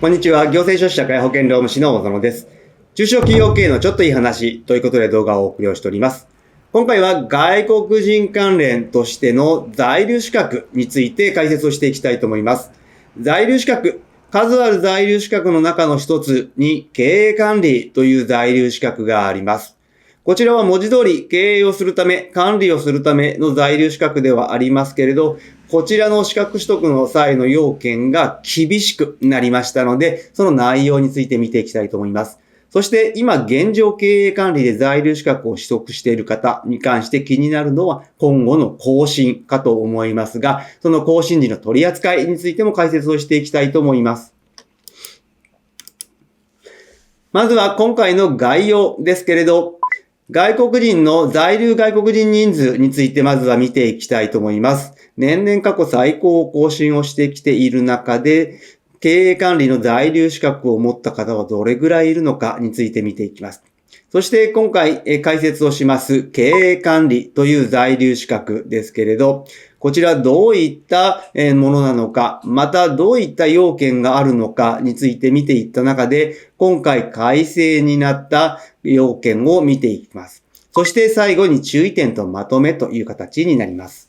こんにちは。行政書士社会保険労務士の小園です。中小企業経営のちょっといい話ということで動画をお送りをしております。今回は外国人関連としての在留資格について解説をしていきたいと思います。在留資格、数ある在留資格の中の一つに経営管理という在留資格があります。こちらは文字通り経営をするため、管理をするための在留資格ではありますけれど、こちらの資格取得の際の要件が厳しくなりましたので、その内容について見ていきたいと思います。そして今現状経営管理で在留資格を取得している方に関して気になるのは今後の更新かと思いますが、その更新時の取り扱いについても解説をしていきたいと思います。まずは今回の概要ですけれど、在留外国人人数についてまずは見ていきたいと思います。年々過去最高を更新をしてきている中で、経営管理の在留資格を持った方はどれぐらいいるのかについて見ていきます。そして今回解説をします経営管理という在留資格ですけれど、こちらどういったものなのか、またどういった要件があるのかについて見ていった中で、今回改正になった要件を見ていきます。そして最後に注意点とまとめという形になります。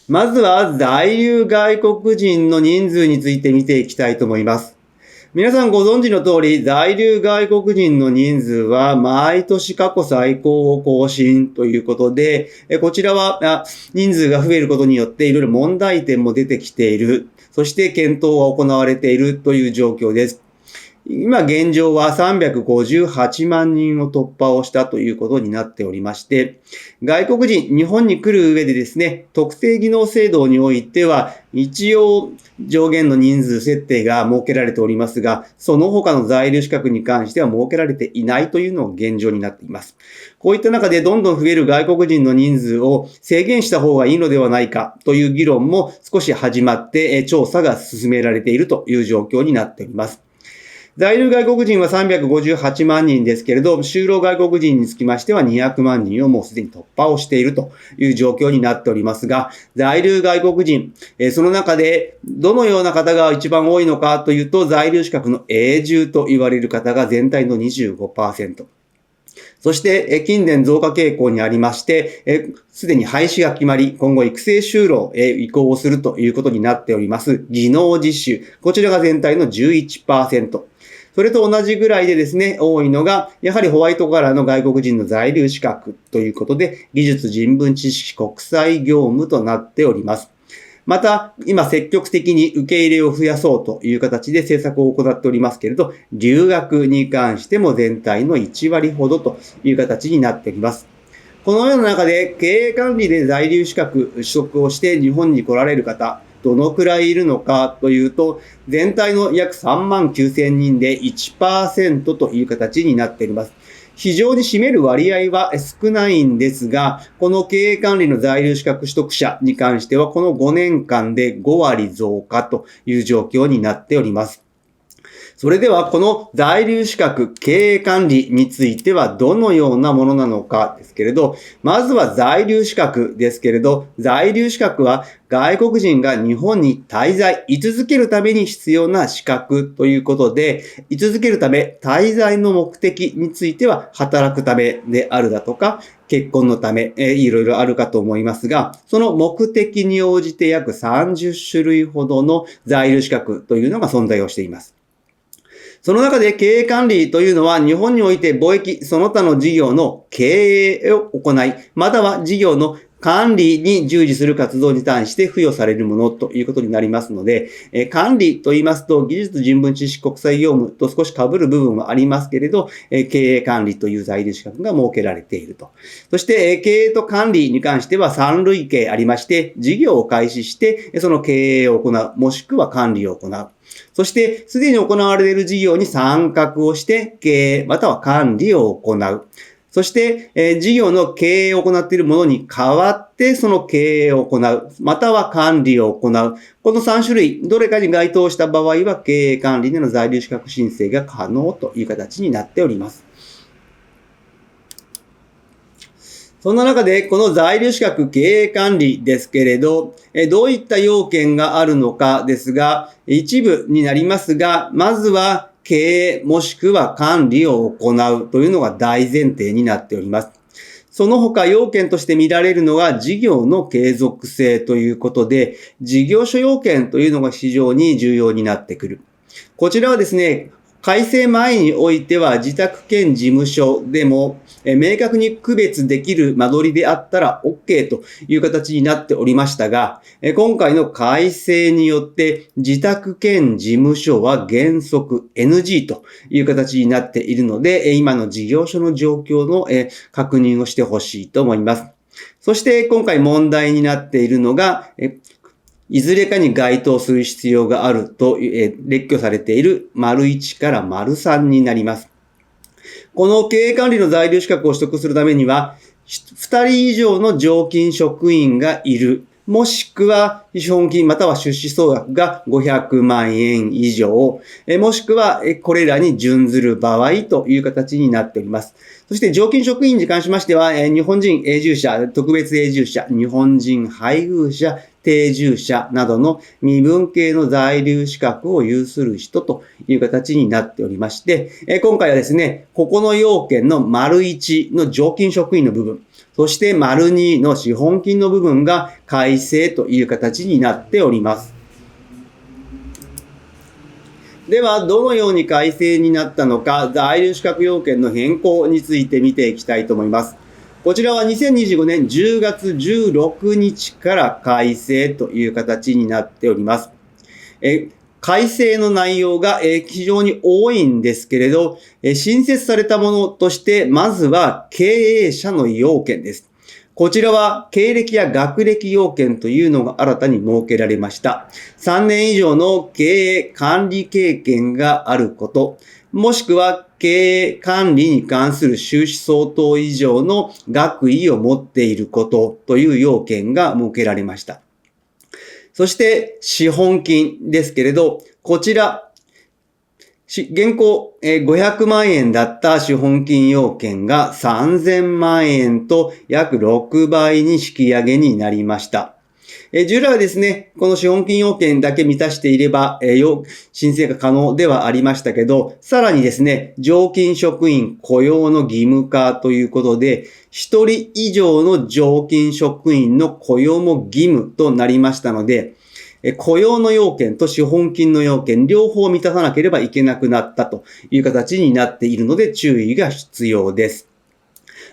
まずは在留外国人の人数について見ていきたいと思います。皆さんご存知の通り、在留外国人の人数は毎年過去最高を更新ということで、こちらは人数が増えることによっていろいろ問題点も出てきている。そして検討が行われているという状況です。今現状は358万人を突破をしたということになっておりまして、外国人、日本に来る上でですね、特定技能制度においては一応上限の人数設定が設けられておりますが、その他の在留資格に関しては設けられていないというのが現状になっています。こういった中でどんどん増える外国人の人数を制限した方がいいのではないかという議論も少し始まって調査が進められているという状況になっております。在留外国人は358万人ですけれど、就労外国人につきましては200万人をもうすでに突破をしているという状況になっておりますが、在留外国人、その中でどのような方が一番多いのかというと、在留資格の永住と言われる方が全体の 25%。そして、近年増加傾向にありまして、すでに廃止が決まり、今後育成就労へ移行をするということになっております、技能実習。こちらが全体の 11%。それと同じぐらいでですね、多いのが、やはりホワイトカラーの外国人の在留資格ということで、技術人文知識国際業務となっております。また、今積極的に受け入れを増やそうという形で政策を行っておりますけれど、留学に関しても全体の1割ほどという形になっております。このような中で、経営管理で在留資格取得をして日本に来られる方、どのくらいいるのかというと、全体の約3万9000人で 1% という形になっています。非常に占める割合は少ないんですが、この経営管理の在留資格取得者に関しては、この5年間で5割増加という状況になっております。それではこの在留資格経営管理についてはどのようなものなのかですけれど、まずは在留資格ですけれど、在留資格は外国人が日本に滞在、居続けるために必要な資格ということで、居続けるため、滞在の目的については働くためであるだとか、結婚のため、いろいろあるかと思いますが、その目的に応じて約30種類ほどの在留資格というのが存在をしています。その中で経営管理というのは日本において貿易その他の事業の経営を行い、または事業の管理に従事する活動に対して付与されるものということになりますので、管理と言いますと技術人文知識国際業務と少し被る部分はありますけれど、経営管理という在留資格が設けられていると。そして経営と管理に関しては3類型ありまして、事業を開始してその経営を行う、もしくは管理を行う。そして、すでに行われている事業に参画をして、経営または管理を行う。そして、事業の経営を行っているものに代わって、その経営を行う。または管理を行う。この3種類、どれかに該当した場合は、経営管理での在留資格申請が可能という形になっております。そんな中で、この在留資格経営管理ですけれど、どういった要件があるのかですが、一部になりますが、まずは経営もしくは管理を行うというのが大前提になっております。その他要件として見られるのが事業の継続性ということで、事業所要件というのが非常に重要になってくる。こちらはですね、改正前においては自宅兼事務所でも明確に区別できる間取りであったら OK という形になっておりましたが、今回の改正によって自宅兼事務所は原則 NG という形になっているので、今の事業所の状況の確認をしてほしいと思います。そして今回問題になっているのが、いずれかに該当する必要があると列挙されている丸1から丸3になります。この経営管理の在留資格を取得するためには、2人以上の常勤職員がいる。もしくは資本金または出資総額が500万円以上、もしくはこれらに準ずる場合という形になっております。そして常勤職員に関しましては、日本人永住者、特別永住者、日本人配偶者、定住者などの身分系の在留資格を有する人という形になっておりまして、今回はですね、ここの要件の丸1の常勤職員の部分、そして丸2の資本金の部分が改正という形になっております。では、どのように改正になったのか、在留資格要件の変更について見ていきたいと思います。こちらは2025年10月16日から改正という形になっております。改正の内容が非常に多いんですけれど、新設されたものとして、まずは経営者の要件です。こちらは経歴や学歴要件というのが新たに設けられました。3年以上の経営管理経験があること、もしくは経営管理に関する修士相当以上の学位を持っていることという要件が設けられました。そして資本金ですけれど、こちら、現行500万円だった資本金要件が3000万円と約6倍に引き上げになりました。従来はですね、この資本金要件だけ満たしていれば、申請が可能ではありましたけど、さらにですね、常勤職員雇用の義務化ということで、1人以上の常勤職員の雇用も義務となりましたので、雇用の要件と資本金の要件、両方満たさなければいけなくなったという形になっているので注意が必要です。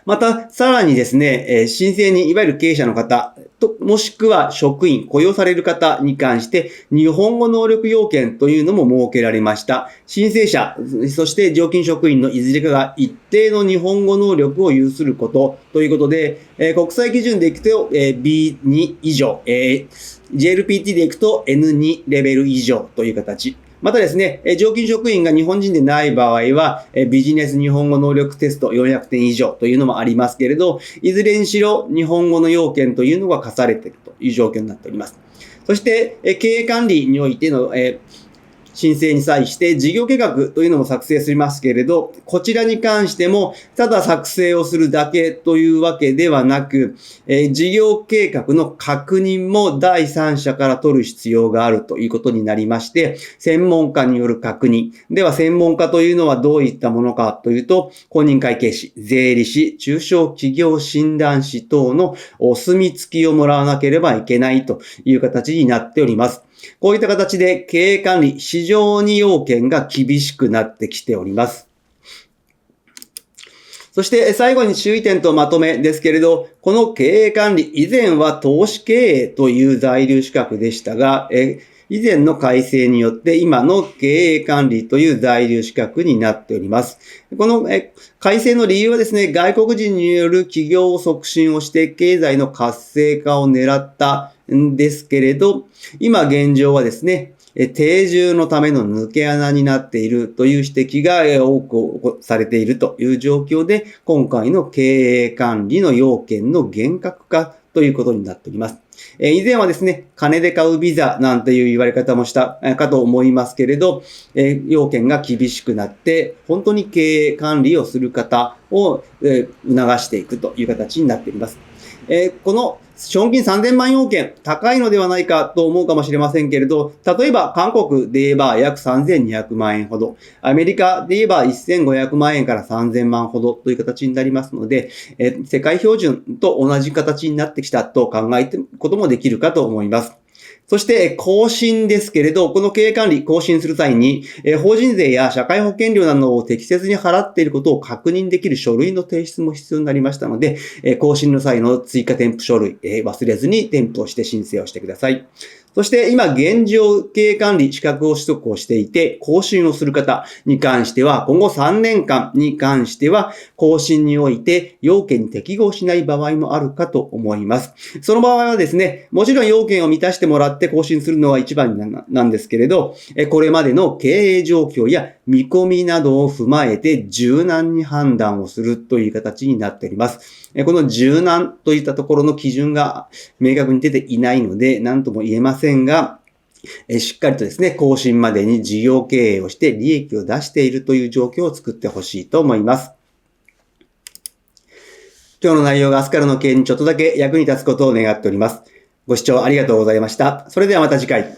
また、さらにですね、申請にいわゆる経営者の方と、もしくは職員、雇用される方に関して、日本語能力要件というのも設けられました。申請者、そして常勤職員のいずれかが一定の日本語能力を有することということで、国際基準でいくと B2 以上、JLPT でいくと N2 レベル以上という形。またですね、常勤職員が日本人でない場合は、ビジネス日本語能力テスト400点以上というのもありますけれど、いずれにしろ日本語の要件というのが課されているという状況になっております。そして、経営管理においての、申請に際して事業計画というのも作成しますけれど、こちらに関してもただ作成をするだけというわけではなく、事業計画の確認も第三者から取る必要があるということになりまして、専門家による確認。では専門家というのはどういったものかというと、公認会計士、税理士、中小企業診断士等のお墨付きをもらわなければいけないという形になっております。こういった形で経営管理、非常に要件が厳しくなってきております。そして最後に注意点とまとめですけれど、この経営管理、以前は投資経営という在留資格でしたが、以前の改正によって今の経営管理という在留資格になっております。この改正の理由はですね、外国人による企業促進をして経済の活性化を狙ったんですけれど、今現状はですね、定住のための抜け穴になっているという指摘が多くされているという状況で、今回の経営管理の要件の厳格化ということになっております。以前はですね、金で買うビザなんていう言われ方もしたかと思いますけれど、要件が厳しくなって、本当に経営管理をする方を促していくという形になっております。この資本金3000万要件、高いのではないかと思うかもしれませんけれど、例えば韓国で言えば約3200万円ほど、アメリカで言えば1500万円から3000万ほどという形になりますので、世界標準と同じ形になってきたと考えていくこともできるかと思います。そして、更新ですけれど、この経営管理、更新する際に、法人税や社会保険料などを適切に払っていることを確認できる書類の提出も必要になりましたので、更新の際の追加添付書類、忘れずに添付をして申請をしてください。そして今現状経営管理資格を取得をしていて更新をする方に関しては今後3年間に関しては更新において要件に適合しない場合もあるかと思います。その場合はですね、もちろん要件を満たしてもらって更新するのは一番なんですけれど、これまでの経営状況や見込みなどを踏まえて柔軟に判断をするという形になっております。この柔軟といったところの基準が明確に出ていないので何とも言えませんが、しっかりとですね、更新までに事業経営をして利益を出しているという状況を作ってほしいと思います。今日の内容が明日からの経営にちょっとだけ役に立つことを願っております。ご視聴ありがとうございました。それではまた次回。